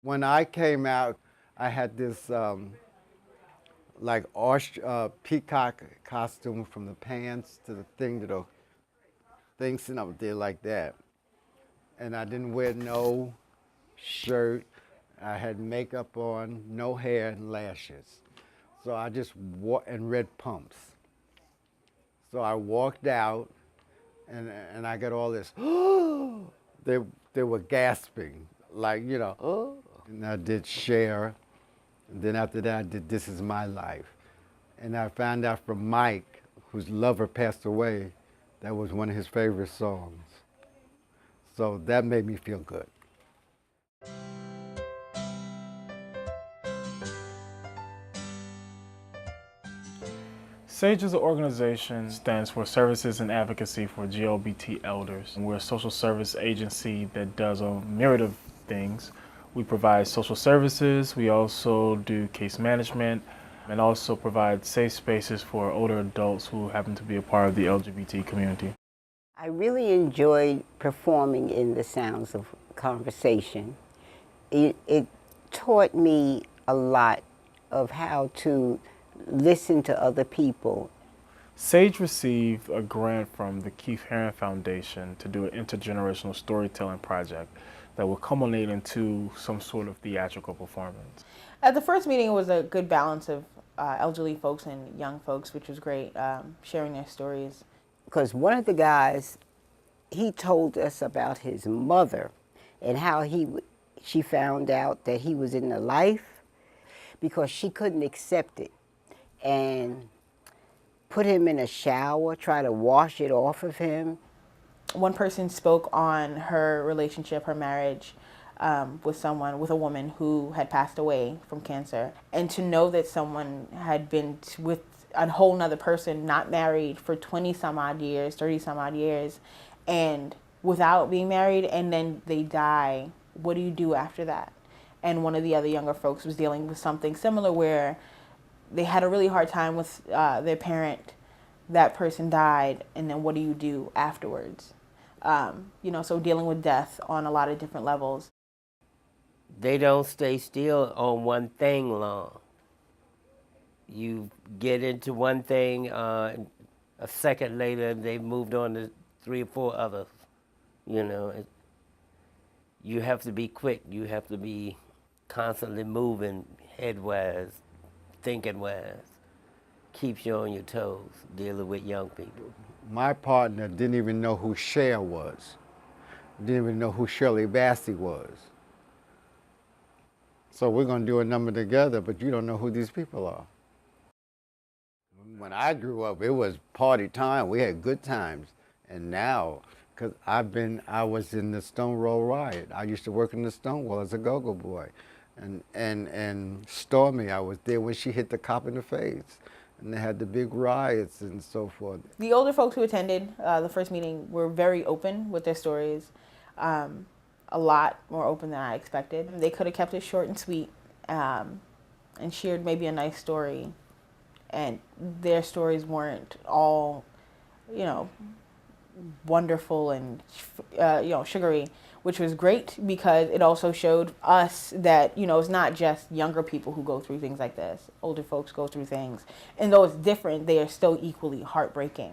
When I came out, I had this like peacock costume from the pants to the thing to the thing sitting up there like that. And I didn't wear no shirt. I had makeup on, no hair and lashes. So I just and red pumps. So I walked out and I got all this, they, they were gasping, like, oh. And I did Share. And then after that, I did This Is My Life. And I found out from Mike, whose lover passed away, that was one of his favorite songs. So that made me feel good. SAGE as an organization stands for Services and Advocacy for LGBT Elders. We're a social service agency that does a myriad of things. We provide social services, we also do case management, and also provide safe spaces for older adults who happen to be a part of the LGBT community. I really enjoyed performing in the Sounds of Conversation. It taught me a lot of how to listen to other people. SAGE received a grant from the Keith Haring Foundation to do an intergenerational storytelling project that will culminate into some sort of theatrical performance. At the first meeting, it was a good balance of elderly folks and young folks, which was great, sharing their stories. Because one of the guys, he told us about his mother and how she found out that he was in the life because she couldn't accept it, and put him in a shower, try to wash it off of him. One person spoke on her relationship, her marriage with a woman who had passed away from cancer. And to know that someone had been with a whole nother person, not married for 20 some odd years, 30 some odd years, and without being married, and then they die, what do you do after that? And one of the other younger folks was dealing with something similar where they had a really hard time with their parent. That person died, and then what do you do afterwards? So dealing with death on a lot of different levels. They don't stay still on one thing long. You get into one thing, a second later they've moved on to 3 or 4 others. You have to be quick. You have to be constantly moving headwise, thinking wise. Keeps you on your toes, dealing with young people. My partner didn't even know who Cher was. Didn't even know who Shirley Bassey was. So we're going to do a number together, but you don't know who these people are. When I grew up, it was party time. We had good times. And now, because I was in the Stonewall riot. I used to work in the Stonewall as a go-go boy. And Stormy, I was there when she hit the cop in the face. And they had the big riots and so forth. The older folks who attended the first meeting were very open with their stories, a lot more open than I expected. They could have kept it short and sweet and shared maybe a nice story. And their stories weren't all, wonderful and, sugary, which was great because it also showed us that, it's not just younger people who go through things like this. Older folks go through things. And though it's different, they are still equally heartbreaking.